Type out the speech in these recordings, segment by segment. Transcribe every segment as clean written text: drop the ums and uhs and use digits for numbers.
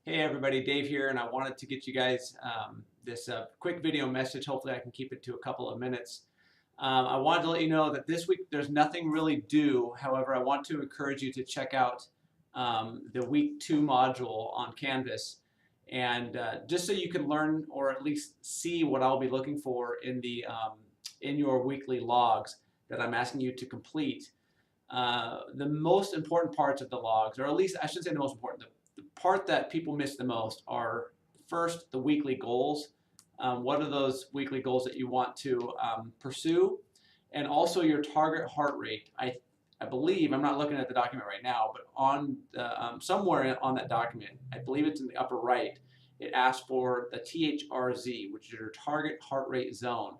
Hey everybody, Dave here, and I wanted to get you guys this quick video message. Hopefully I can keep it to a couple of minutes. I wanted to let you know that this week there's nothing really due. However, I want to encourage you to check out the week 2 module on Canvas, and just so you can learn or at least see what I'll be looking for in the in your weekly logs that I'm asking you to complete. The most important parts of the logs, or at least I shouldn't say the most important, the part that people miss the most are first the weekly goals. What are those weekly goals that you want to pursue? And also your target heart rate. I believe, I'm not looking at the document right now, but on somewhere on that document, I believe it's in the upper right, it asks for the THRZ, which is your target heart rate zone.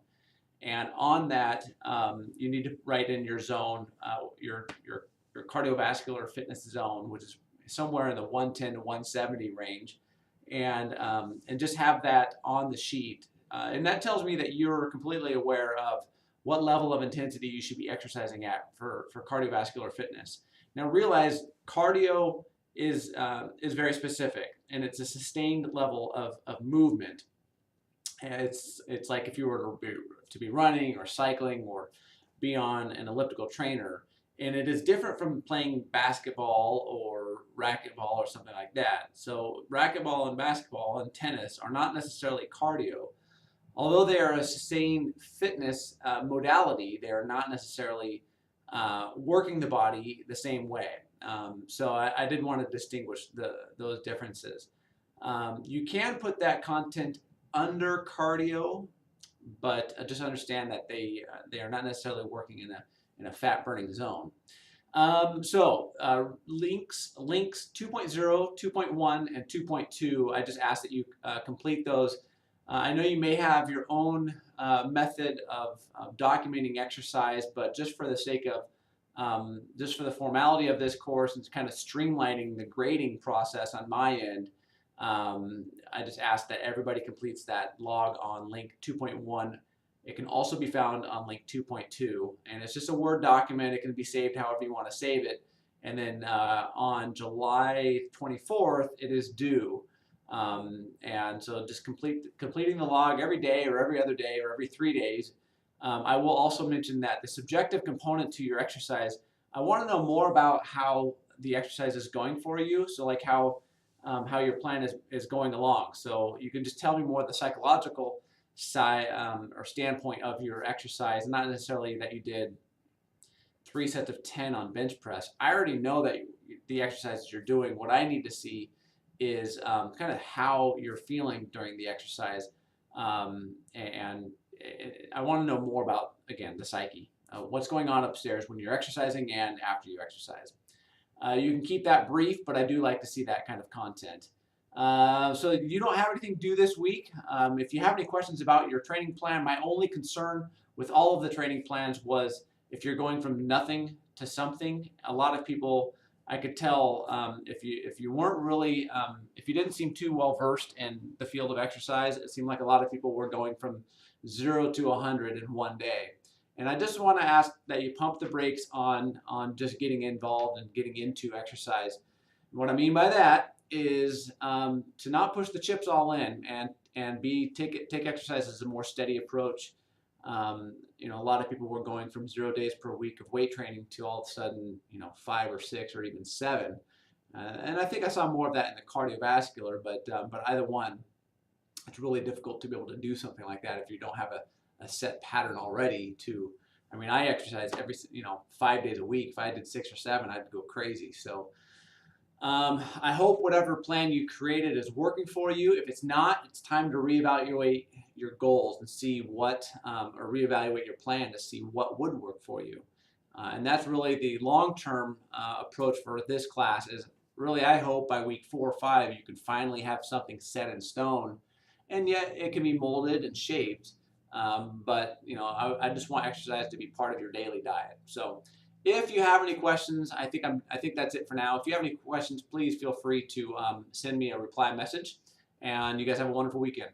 And on that, you need to write in your zone, your cardiovascular fitness zone, which is somewhere in the 110 to 170 range, and just have that on the sheet. And that tells me that you're completely aware of what level of intensity you should be exercising at for cardiovascular fitness. Now realize cardio is very specific, and it's a sustained level of movement. It's like if you were to be running or cycling or be on an elliptical trainer, and it is different from playing basketball or racquetball or something like that. So racquetball and basketball and tennis are not necessarily cardio. Although they are a sustained fitness modality, they are not necessarily working the body the same way. So I did want to distinguish those differences. You can put that content under cardio, but just understand that they are not necessarily working in a fat burning zone. Links 2.0, 2.1, and 2.2. I just ask that you complete those. I know you may have your own method of documenting exercise, but just for the sake of just for the formality of this course and kind of streamlining the grading process on my end, I just ask that everybody completes that log on link 2.1. It can also be found on link 2.2, and it's just a Word document. It can be saved however you want to save it. And then on July 24th, it is due. And so just completing the log every day or every other day or every 3 days. I will also mention that the subjective component to your exercise, I want to know more about how the exercise is going for you. So like how your plan is going along. So you can just tell me more of the psychological side or standpoint of your exercise, not necessarily that you did 3 sets of 10 on bench press. I already know that the exercises you're doing. What I need to see is kind of how you're feeling during the exercise, and I want to know more about, again, the psyche, what's going on upstairs when you're exercising and after you exercise. You can keep that brief, but I do like to see that kind of content. So you don't have anything due this week. If you have any questions about your training plan, my only concern with all of the training plans was if you're going from nothing to something. A lot of people, I could tell if you weren't really, if you didn't seem too well versed in the field of exercise, it seemed like a lot of people were going from 0 to 100 in one day. And I just want to ask that you pump the brakes on just getting involved and getting into exercise. And what I mean by that is to not push the chips all in and take exercise as a more steady approach. You know, a lot of people were going from 0 days per week of weight training to all of a sudden, 5 or 6 or even 7. And I think I saw more of that in the cardiovascular, but either one, it's really difficult to be able to do something like that if you don't have a set pattern already to, I mean, I exercise every, 5 days a week. If I did 6 or 7, I'd go crazy. So I hope whatever plan you created is working for you. If it's not, it's time to reevaluate your goals and see what, or reevaluate your plan to see what would work for you. And that's really the long-term approach for this class is really, I hope by week 4 or 5, you can finally have something set in stone, and yet it can be molded and shaped. But I just want exercise to be part of your daily diet. So if you have any questions, I think that's it for now. If you have any questions, please feel free to send me a reply message. And you guys have a wonderful weekend.